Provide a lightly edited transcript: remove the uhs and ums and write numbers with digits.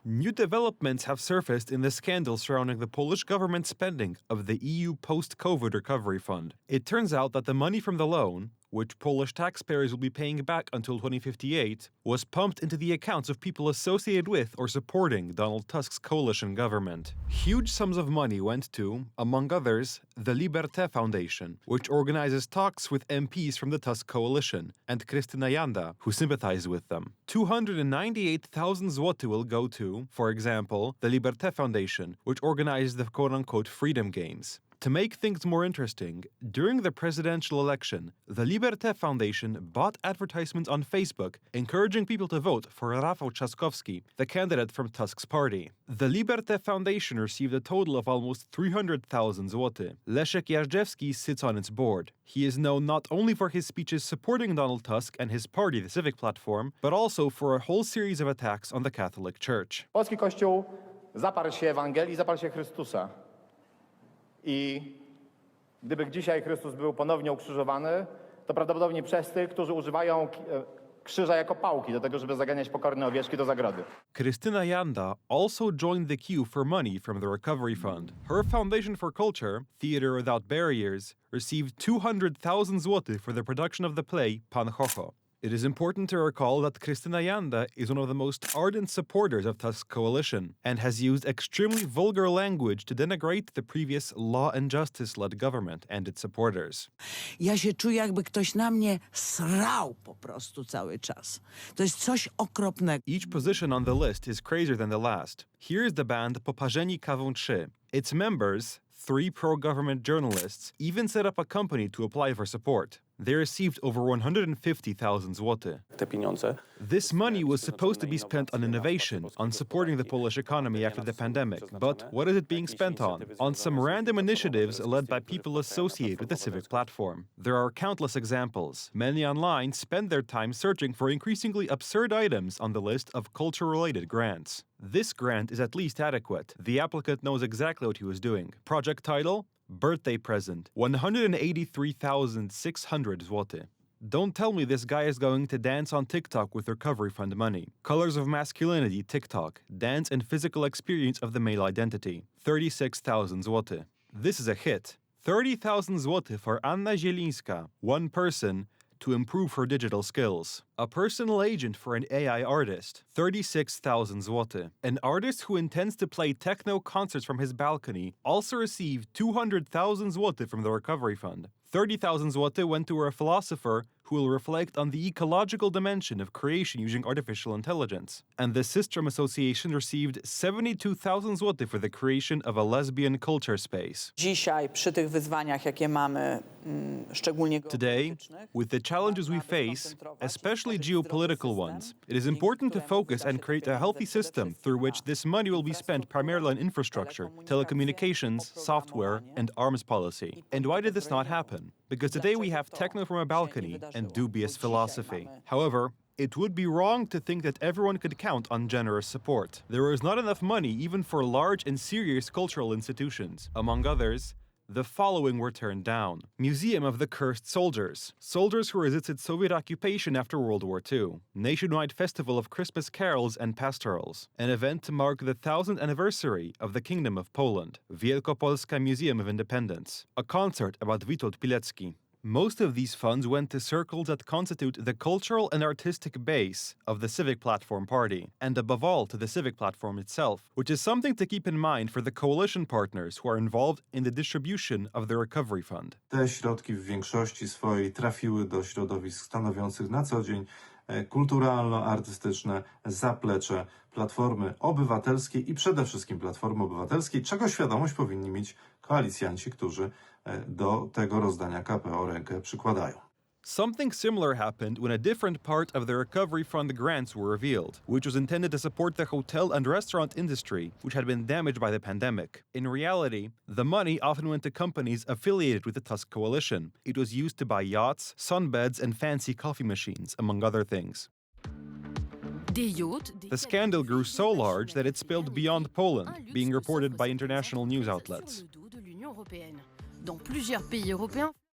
New developments have surfaced in the scandal surrounding the Polish government spending of the EU post-COVID recovery fund. It turns out that the money from the loan, which Polish taxpayers will be paying back until 2058, was pumped into the accounts of people associated with or supporting Donald Tusk's coalition government. Huge sums of money went to, among others, the Liberté Foundation, which organizes talks with MPs from the Tusk coalition, and Krystyna Janda, who sympathize with them. 298,000 zloty will go to, for example, the Liberté Foundation, which organizes the quote-unquote Freedom Games. To make things more interesting, during the presidential election, the Liberté Foundation bought advertisements on Facebook encouraging people to vote for Rafał Trzaskowski, the candidate from Tusk's party. The Liberté Foundation received a total of almost 300,000 zloty. Leszek Jażdżewski sits on its board. He is known not only for his speeches supporting Donald Tusk and his party, the Civic Platform, but also for a whole series of attacks on the Catholic Church. Polski Kościół zaparł się Ewangelii, zaparł się Chrystusa. I gdyby dzisiaj Chrystus był ponownie ukrzyżowany, to prawdopodobnie przez tych, którzy używają krzyża jako pałki do tego, żeby zaganiać pokorne owieczki do zagrody. Krystyna Janda also joined the queue for money from the Recovery Fund. Her Foundation for Culture, Theatre Without Barriers, received 200,000 zloty for the production of the play Pan Chocho. It is important to recall that Krystyna Janda is one of the most ardent supporters of Tusk's coalition and has used extremely vulgar language to denigrate the previous Law and Justice-led government and its supporters. Ja się czuję, jakby ktoś na mnie srał po prostu cały czas. To jest coś okropnego. Each position on the list is crazier than the last. Here is the band Poparzeni Kawą 3. Its members, 3 pro-government journalists, even set up a company to apply for support. They received over 150,000 zloty. This money was supposed to be spent on innovation, on supporting the Polish economy after the pandemic. But what is it being spent on? On some random initiatives led by people associated with the Civic Platform. There are countless examples. Many online spend their time searching for increasingly absurd items on the list of culture-related grants. This grant is at least adequate. The applicant knows exactly what he was doing. Project title? Birthday present, 183,600 zloty. Don't tell me this guy is going to dance on TikTok with recovery fund money. Colors of masculinity, TikTok. Dance and physical experience of the male identity. 36,000 zloty. This is a hit. 30,000 zloty for Anna Zielińska, one person, to improve her digital skills. A personal agent for an AI artist, 36,000 zloty. An artist who intends to play techno concerts from his balcony also received 200,000 zloty from the Recovery Fund. 30,000 zloty went to a philosopher who will reflect on the ecological dimension of creation using artificial intelligence. And the Systrom Association received 72,000 zloty for the creation of a lesbian culture space. Dzisiaj, przy tych wyzwaniach, jakie mamy, szczególnie Today, with the challenges we face, especially geopolitical ones, it is important to focus and create a healthy system through which this money will be spent primarily on infrastructure, telecommunications, software, and arms policy. And why did this not happen? Because today we have techno from a balcony and dubious philosophy. However, it would be wrong to think that everyone could count on generous support. There is not enough money even for large and serious cultural institutions. Among others, the following were turned down. Museum of the Cursed Soldiers. Soldiers who resisted Soviet occupation after World War II. Nationwide Festival of Christmas Carols and Pastorals. An event to mark the 1000th anniversary of the Kingdom of Poland. Wielkopolska Museum of Independence. A concert about Witold Pilecki. Most of these funds went to circles that constitute the cultural and artistic base of the Civic Platform Party, and above all to the Civic Platform itself, which is something to keep in mind for the coalition partners who are involved in the distribution of the Recovery Fund. Te środki w większości swojej trafiły do środowisk stanowiących na co dzień kulturalno-artystyczne zaplecze Platformy Obywatelskiej i przede wszystkim Platformy Obywatelskiej, czego świadomość powinni mieć koalicjanci, którzy do tego rozdania KPO rękę przykładają. Something similar happened when a different part of the Recovery Fund grants were revealed, which was intended to support the hotel and restaurant industry, which had been damaged by the pandemic. In reality, the money often went to companies affiliated with the Tusk coalition. It was used to buy yachts, sunbeds, and fancy coffee machines, among other things. The scandal grew so large that it spilled beyond Poland, being reported by international news outlets. Dans plusieurs pays européens.